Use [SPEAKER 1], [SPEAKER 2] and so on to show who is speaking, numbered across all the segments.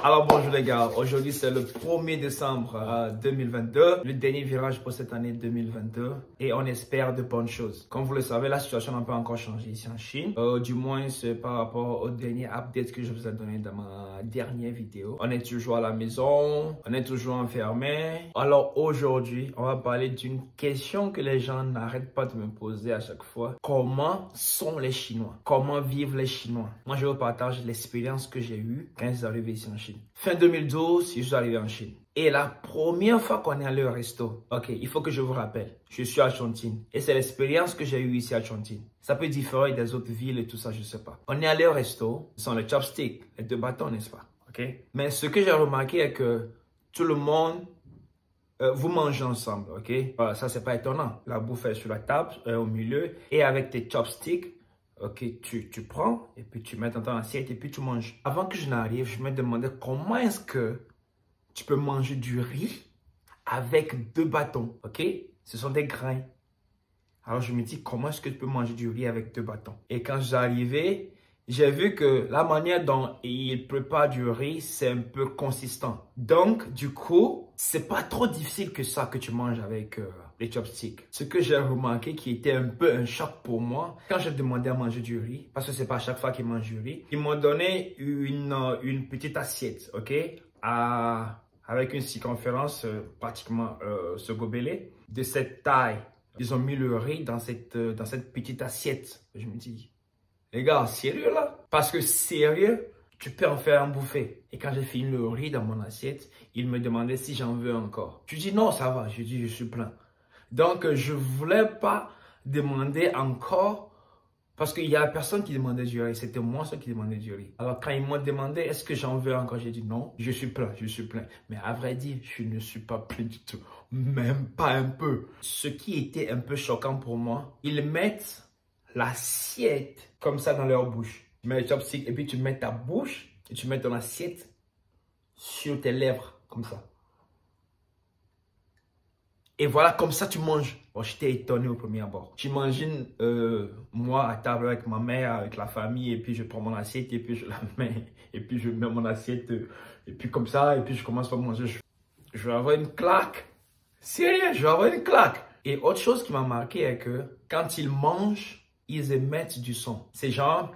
[SPEAKER 1] Alors bonjour les gars, aujourd'hui c'est le 1er décembre 2022, le dernier virage pour cette année 2022 et on espère de bonnes choses. Comme vous le savez, la situation n'a pas encore changé ici en Chine, du moins c'est par rapport au dernier update que je vous ai donné dans ma dernière vidéo. On est toujours à la maison, on est toujours enfermé. Alors aujourd'hui, on va parler d'une question que les gens n'arrêtent pas de me poser à chaque fois. Comment sont les Chinois? Comment vivent les Chinois? Moi je vous partage l'expérience que j'ai eue quand je suis arrivé ici en Chine. Fin 2012, je suis arrivé en Chine. Et la première fois qu'on est allé au resto, ok, il faut que je vous rappelle, je suis à Chongqing. Et c'est l'expérience que j'ai eue ici à Chongqing. Ça peut différer des autres villes et tout ça, je sais pas. On est allé au resto, ce sont les chopsticks, les deux bâtons, n'est-ce pas? Ok. Mais ce que j'ai remarqué est que tout le monde, vous mangez ensemble, ok? Ça, c'est pas étonnant. La bouffe est sur la table, au milieu, et avec tes chopsticks, ok, tu prends et puis tu mets dans ton assiette et puis tu manges. Avant que je n'arrive, je me demandais comment est-ce que tu peux manger du riz avec deux bâtons, ok? Ce sont des grains. Alors je me dis, comment est-ce que tu peux manger du riz avec deux bâtons? Et quand j'arrivais, j'ai vu que la manière dont il prépare du riz, c'est un peu consistant. Donc, du coup, c'est pas trop difficile que ça que tu manges avec les chopsticks. Ce que j'ai remarqué qui était un peu un choc pour moi, quand j'ai demandé à manger du riz, parce que c'est pas à chaque fois qu'ils mangent du riz, ils m'ont donné une petite assiette, ok, avec une circonférence pratiquement ce gobelet, de cette taille. Ils ont mis le riz dans cette petite assiette. Je me dis, les gars, sérieux là? Parce que sérieux, tu peux en faire un bouffet. Et quand j'ai fini le riz dans mon assiette, ils me demandaient si j'en veux encore. Je dis non, ça va. Je dis, je suis plein. Donc, je ne voulais pas demander encore parce qu'il y a personne qui demandait du riz. C'était moi seul qui demandait du riz. Alors, quand ils m'ont demandé, est-ce que j'en veux encore? J'ai dit non, je suis plein, je suis plein. Mais à vrai dire, je ne suis pas plein du tout. Même pas un peu. Ce qui était un peu choquant pour moi, ils mettent l'assiette comme ça dans leur bouche. Tu mets les chopsticks et puis tu mets ta bouche et tu mets ton assiette sur tes lèvres, comme ça. Et voilà, comme ça tu manges. Bon, j'étais étonné au premier abord. J'imagine moi à table avec ma mère, avec la famille, et puis je prends mon assiette et puis je la mets, et puis je mets mon assiette, et puis comme ça, et puis je commence à manger. Je vais avoir une claque. Sérieux, je vais avoir une claque. Et autre chose qui m'a marqué est que quand ils mangent, ils émettent du son. C'est genre,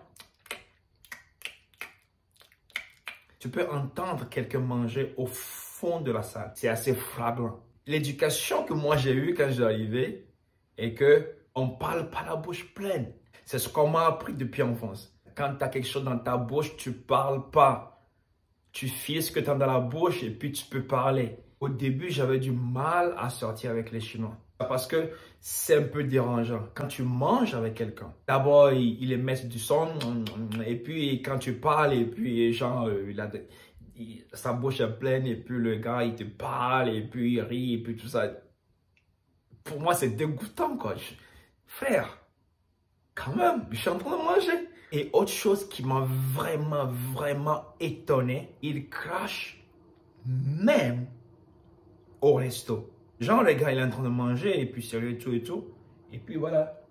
[SPEAKER 1] tu peux entendre quelqu'un manger au fond de la salle. C'est assez flagrant. L'éducation que moi j'ai eue quand je suis arrivé est que on parle pas la bouche pleine. C'est ce qu'on m'a appris depuis l'enfance. Quand tu as quelque chose dans ta bouche, tu parles pas. Tu files ce que tu as dans la bouche et puis tu peux parler. Au début, j'avais du mal à sortir avec les Chinois. Parce que c'est un peu dérangeant. Quand tu manges avec quelqu'un, d'abord, il émet du son. Et puis, quand tu parles, et puis, genre, sa bouche est pleine. Et puis, le gars, il te parle. Et puis, il rit. Et puis, tout ça. Pour moi, c'est dégoûtant, quoi. Frère, quand même, je suis en train de manger. Et autre chose qui m'a vraiment étonné, il crache même au resto. Genre, le gars, il est en train de manger, et puis sérieux, et tout. Et puis voilà,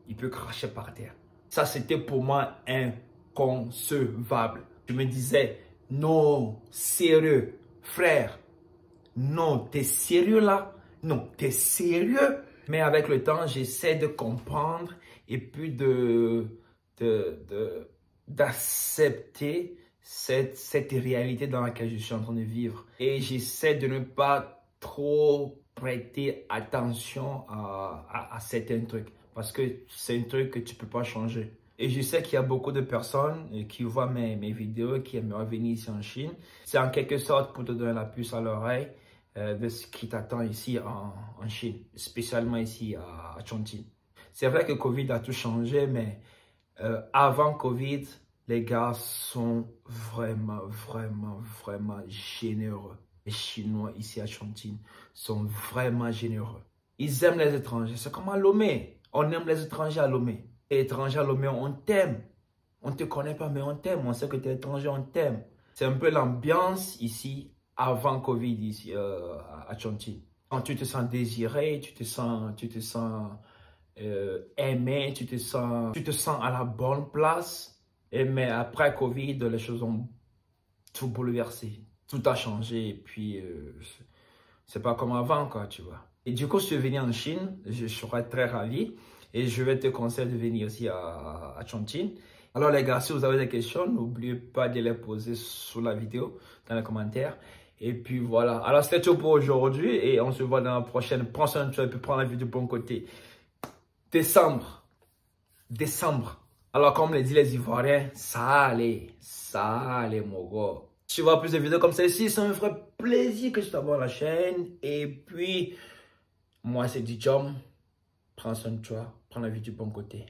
[SPEAKER 1] il peut cracher par terre. Ça, c'était pour moi inconcevable. Je me disais, non, sérieux, frère. Non, t'es sérieux là? Non, t'es sérieux? Mais avec le temps, j'essaie de comprendre et puis d'accepter cette réalité dans laquelle je suis en train de vivre. Et j'essaie de ne pas trop prêter attention à certains trucs parce que c'est un truc que tu peux pas changer. Et je sais qu'il y a beaucoup de personnes qui voient mes vidéos, qui aimeraient venir ici en Chine. C'est en quelque sorte pour te donner la puce à l'oreille de ce qui t'attend ici en Chine, spécialement ici à Chongqing. C'est vrai que Covid a tout changé, mais avant Covid, les gars sont vraiment généreux. Les Chinois ici à Chongqing sont vraiment généreux. Ils aiment les étrangers. C'est comme à Lomé. On aime les étrangers à Lomé. Les étrangers à Lomé, on t'aime. On ne te connaît pas, mais on t'aime. On sait que tu es étranger, on t'aime. C'est un peu l'ambiance ici avant Covid ici à Chongqing. Quand tu te sens désiré, tu te sens aimé, tu te sens à la bonne place. Mais après Covid, les choses ont tout bouleversé. Tout a changé. Et puis, c'est pas comme avant, quoi, tu vois. Et du coup, je suis venu en Chine. Je serais très ravi. Et je vais te conseiller de venir aussi à Chongqing. Alors les gars, si vous avez des questions, n'oubliez pas de les poser sous la vidéo, dans les commentaires. Et puis voilà. Alors c'est tout pour aujourd'hui et on se voit dans la prochaine. Prends soin de toi et puis prends la vie du bon côté. Décembre. Alors comme le disent les Ivoiriens, ça allait mon gars. Si tu vois plus de vidéos comme celle-ci, ça me ferait plaisir que tu t'abonnes à la chaîne. Et puis, moi c'est Dijom. Prends soin de toi, prends la vie du bon côté.